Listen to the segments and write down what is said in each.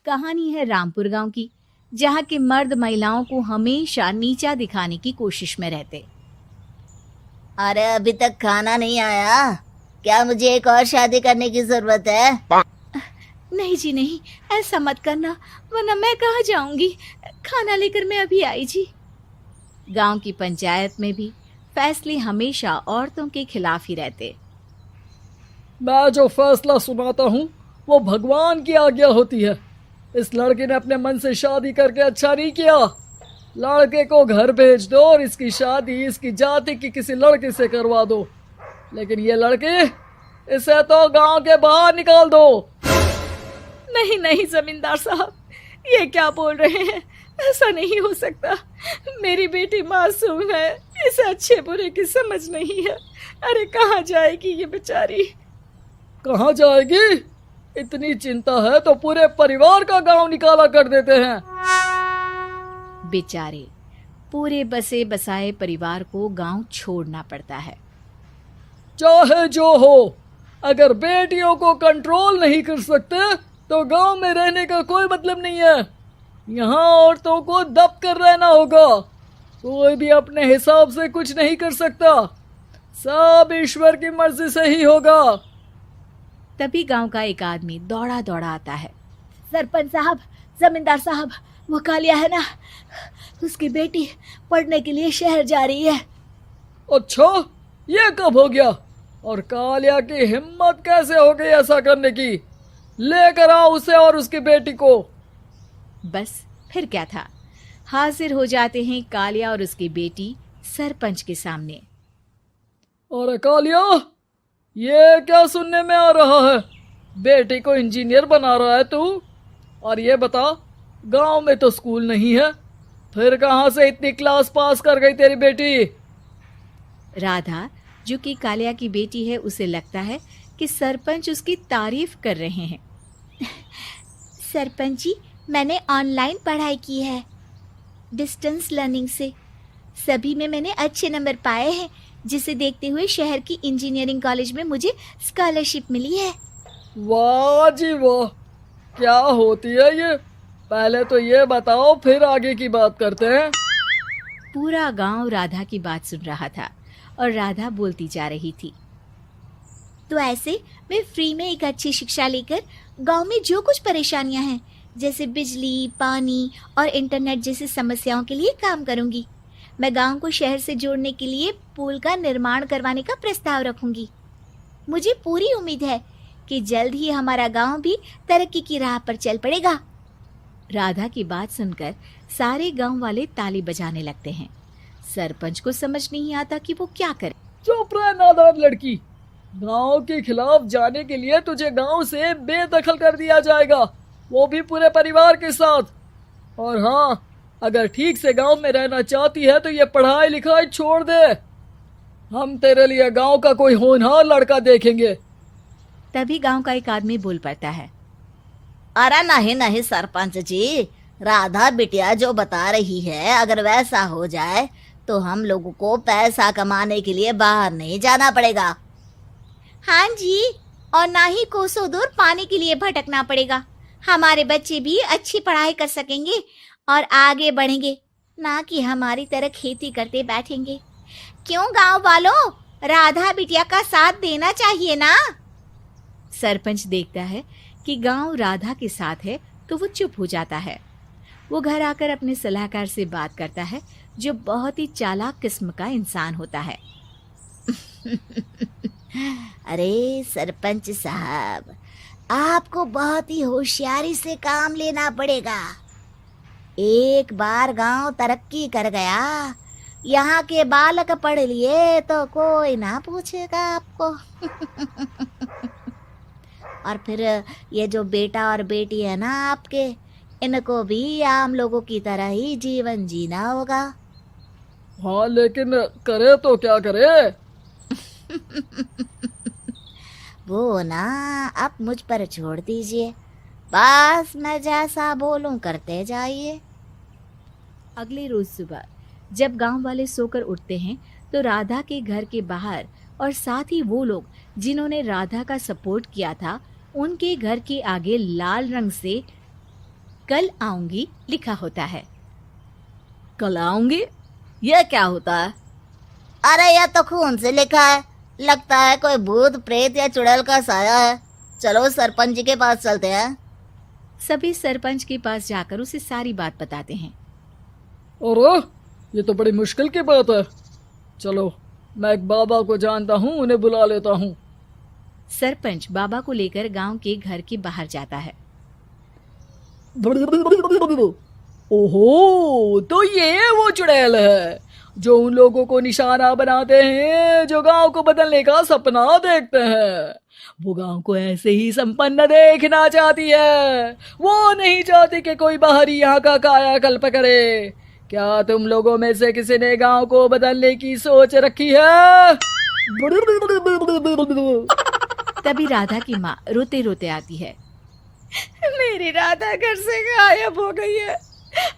कहानी है रामपुर गांव की, जहां के मर्द महिलाओं को हमेशा नीचा दिखाने की कोशिश में रहते। अरे अभी तक खाना नहीं आया, क्या मुझे एक और शादी करने की जरूरत है? नहीं जी नहीं, ऐसा मत करना, वरना मैं कहाँ जाऊंगी। खाना लेकर मैं अभी आई जी। गांव की पंचायत में भी फैसले हमेशा औरतों के खिलाफ ही रहते। मैं जो फैसला सुनाता हूँ वो भगवान की आज्ञा होती है। इस लड़के ने अपने मन से शादी करके अच्छा नहीं किया। लड़के को घर भेज दो और इसकी शादी इसकी जाति की किसी लड़के से करवा दो, लेकिन ये लड़की, इसे तो गांव के बाहर निकाल दो। नहीं नहीं जमींदार साहब, ये क्या बोल रहे हैं? ऐसा नहीं हो सकता। मेरी बेटी मासूम है, इसे अच्छे बुरे की समझ नहीं है। अरे कहाँ जाएगी ये बेचारी? कहाँ जाएगी? इतनी चिंता है तो पूरे परिवार का गांव निकाला कर देते हैं। बेचारे पूरे बसे बसाए परिवार को गांव छोड़ना पड़ता है। चाहे जो हो, अगर बेटियों को कंट्रोल नहीं कर सकते तो गांव में रहने का कोई मतलब नहीं है। यहाँ औरतों को दब कर रहना होगा। कोई भी अपने हिसाब से कुछ नहीं कर सकता, सब ईश्वर की मर्जी से ही होगा। तभी गांव का एक आदमी दौड़ा दौड़ा आता है। सरपंच साहब, जमींदार साहब, वो कालिया है ना, उसकी बेटी पढ़ने के लिए शहर जा रही है। अच्छा, ये कब हो गया? और कालिया की हिम्मत कैसे हो गई ऐसा करने की? लेकर आओ उसे और उसकी बेटी को। बस फिर क्या था, हाजिर हो जाते हैं कालिया और उसकी बेटी सरपंच के सामने। अरे कालिया, ये क्या सुनने में आ रहा है? बेटी को इंजीनियर बना रहा है तू? और ये बता, गांव में तो स्कूल नहीं है, फिर कहां से इतनी क्लास पास कर गई तेरी बेटी? राधा, जो कि कालिया की बेटी है, उसे लगता है कि सरपंच उसकी तारीफ कर रहे हैं। सरपंच जी, मैंने ऑनलाइन पढ़ाई की है, डिस्टेंस लर्निंग से। सभी में मैंने अच्छे नंबर पाए हैं, जिसे देखते हुए शहर की इंजीनियरिंग कॉलेज में मुझे स्कॉलरशिप मिली है। वाह जी वाह, क्या होती है ये? पहले तो ये बताओ, फिर आगे की बात करते हैं। पूरा गांव राधा की बात सुन रहा था और राधा बोलती जा रही थी। तो ऐसे मैं फ्री में एक अच्छी शिक्षा लेकर गांव में जो कुछ परेशानियां हैं, जैसे बिजली, पानी और इंटरनेट जैसी समस्याओं के लिए काम करूंगी। मैं गांव को शहर से जोड़ने के लिए पुल का निर्माण करवाने का प्रस्ताव रखूंगी। मुझे पूरी उम्मीद है कि जल्द ही हमारा गांव भी तरक्की की राह पर चल पड़ेगा। राधा की बात सुनकर सारे गांव वाले ताली बजाने लगते हैं। सरपंच को समझ नहीं आता कि वो क्या करे। चुप रह नादान लड़की, गांव के खिलाफ जाने के लिए तुझे गांव से बेदखल कर दिया जाएगा, वो भी पूरे परिवार के साथ। और हाँ, अगर ठीक से गांव में रहना चाहती है तो ये पढ़ाई लिखाई छोड़ दे। हम तेरे लिए गांव का कोई होनहार लड़का देखेंगे। तभी गांव का एक आदमी बोल पड़ता है। अरे नहीं नहीं सरपंच जी, राधा बिटिया जो बता रही है, अगर वैसा हो जाए तो हम लोगों को पैसा कमाने के लिए बाहर नहीं जाना पड़ेगा। हाँ जी, और ना ही कोसों दूर पानी के लिए भटकना पड़ेगा। हमारे बच्चे भी अच्छी पढ़ाई कर सकेंगे और आगे बढ़ेंगे, ना कि हमारी तरह खेती करते बैठेंगे। क्यों गांव वालों, राधा बिटिया का साथ देना चाहिए ना। सरपंच देखता है कि गांव राधा के साथ है तो वो चुप हो जाता है। वो घर आकर अपने सलाहकार से बात करता है, जो बहुत ही चालाक किस्म का इंसान होता है। अरे सरपंच साहब, आपको बहुत ही होशियारी से काम लेना पड़ेगा। एक बार गांव तरक्की कर गया, यहाँ के बालक पढ़ लिए तो कोई ना पूछेगा आपको। और फिर ये जो बेटा और बेटी है ना आपके, इनको भी आम लोगों की तरह ही जीवन जीना होगा। हाँ, लेकिन करे तो क्या करे? वो ना आप मुझ पर छोड़ दीजिए, बस मैं जैसा बोलूं करते जाइए। अगले रोज सुबह जब गांव वाले सोकर उठते हैं तो राधा के घर के बाहर और साथ ही वो लोग जिन्होंने राधा का सपोर्ट किया था, उनके घर के आगे लाल रंग से कल आऊंगी लिखा होता है। कल आऊंगी, यह क्या होता है? अरे यह तो खून से लिखा है, लगता है कोई भूत प्रेत या चुड़ैल का साया है। चलो सरपंच जी के पास चलते हैं। सभी सरपंच के पास जाकर उसे सारी बात बताते हैं। अरे ये तो बड़ी मुश्किल की बात है। चलो मैं एक बाबा को जानता हूँ, उन्हें बुला लेता हूँ। सरपंच बाबा को लेकर गांव के घर के बाहर जाता है। ओहो, तो ये वो चुड़ैल है जो उन लोगों को निशाना बनाते हैं जो गांव को बदलने का सपना देखते हैं। वो गांव को ऐसे ही संपन्न देखना चाहती है, वो नहीं चाहती कि कोई बाहरी यहाँ का कायाकल्प करे। क्या तुम लोगों में से किसी ने गांव को बदलने की सोच रखी है? तभी राधा की माँ रोते रोते आती है। मेरी राधा घर से गायब हो गई है।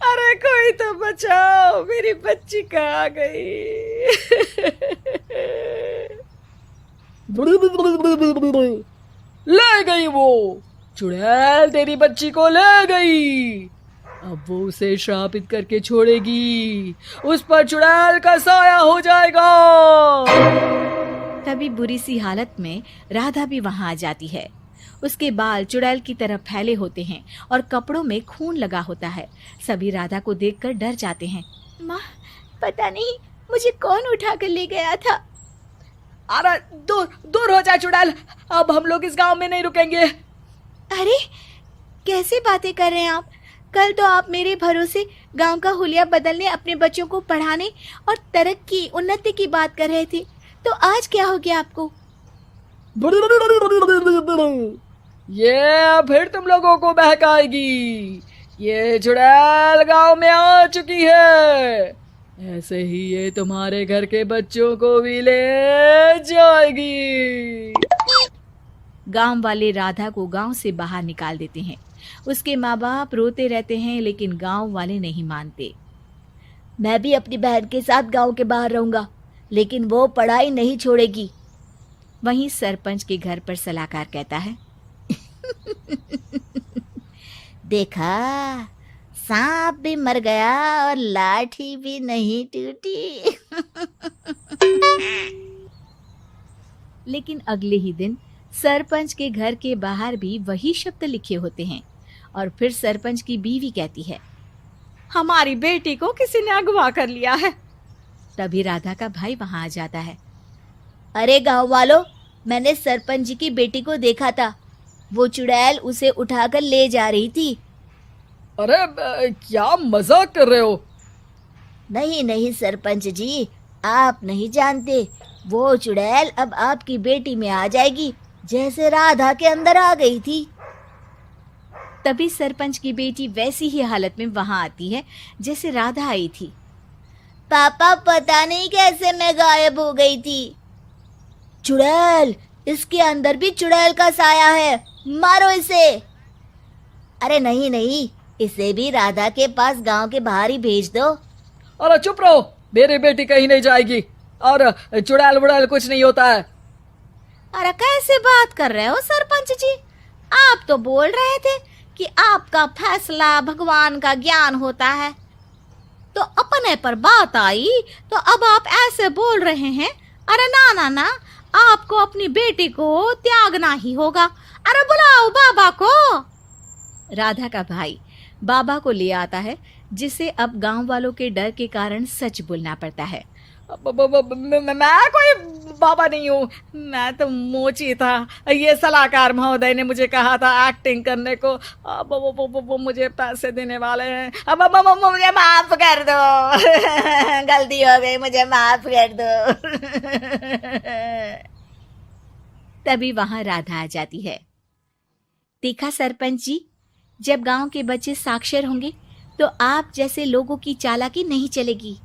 अरे कोई तो बचाओ, मेरी बच्ची कहाँ गई? ले गई वो चुड़ैल, तेरी बच्ची को ले गई। अब वो उसे श्रापित करके छोड़ेगी, उस पर चुड़ैल का साया हो जाएगा। तभी बुरी सी हालत में राधा भी वहां आ जाती है। उसके बाल चुड़ैल की तरह फैले होते हैं और कपड़ों में खून लगा होता है। सभी राधा को देखकर डर जाते हैं। माँ, पता नहीं मुझे कौन उठा कर ले गया था। अरे दूर दूर हो जा चुड़ैल, अब हम लोग इस गांव में नहीं रुकेंगे। अरे कैसे बातें कर रहे हैं आप? कल तो आप मेरे भरोसे गांव का हुलिया बदलने, अपने बच्चों को पढ़ाने और तरक्की उन्नति की बात कर रहे थे, तो आज क्या हो गया आपको? ये फिर तुम लोगों को बहकाएगी। ये चुड़ैल गांव में आ चुकी है, ऐसे ही ये तुम्हारे घर के बच्चों को भी ले जाएगी। गांव वाले राधा को गांव से बाहर निकाल देते हैं। उसके माँ बाप रोते रहते हैं, लेकिन गांव वाले नहीं मानते। मैं भी अपनी बहन के साथ गांव के बाहर रहूंगा, लेकिन वो पढ़ाई नहीं छोड़ेगी। वहीं सरपंच के घर पर सलाहकार कहता है। देखा, सांप भी मर गया और लाठी भी नहीं टूटी। लेकिन अगले ही दिन सरपंच के घर के बाहर भी वही शब्द लिखे होते हैं। और फिर सरपंच की बीवी कहती है, हमारी बेटी को किसी ने अगवा कर लिया है। तभी राधा का भाई वहां आ जाता है। अरे गांव वालों, मैंने सरपंच जी की बेटी को देखा था। वो चुड़ैल उसे उठाकर ले जा रही थी। अरे क्या मजाक कर रहे हो? नहीं नहीं सरपंच जी, आप नहीं जानते। वो चुड़ैल अब आपकी बेटी में आ जाएगी, जैसे राधा के अंदर आ गई थी। तभी सरपंच की बेटी वैसी ही हालत में वहां आती है जैसे राधा आई थी। पापा, पता नहीं कैसे मैं गायब हो गई थी। चुड़ैल, इसके अंदर भी चुड़ैल का साया है, मारो इसे। अरे नहीं नहीं, इसे भी राधा के पास गांव के बाहर ही भेज दो। अरे चुप रहो, मेरी बेटी कहीं नहीं जाएगी और चुड़ैल वुड़ैल कुछ नहीं होता है। अरे कैसे बात कर रहे हो सरपंच जी? आप तो बोल रहे थे कि आपका फैसला भगवान का ज्ञान होता है, तो अपने पर बात आई तो अब आप ऐसे बोल रहे हैं। अरे ना ना ना, आपको अपनी बेटी को त्यागना ही होगा। अरे बुलाओ बाबा को। राधा का भाई बाबा को ले आता है, जिसे अब गांव वालों के डर के कारण सच बोलना पड़ता है। मैं कोई बाबा नहीं हूँ, मैं तो मोची था। ये सलाहकार महोदय ने मुझे कहा था एक्टिंग करने को। अब वो मुझे पैसे देने वाले हैं। अब मुझे माफ कर दो। गलती हो गई, मुझे माफ कर दो। तभी वहां राधा आ जाती है। देखा सरपंच जी, जब गांव के बच्चे साक्षर होंगे तो आप जैसे लोगों की चालाकी नहीं चलेगी।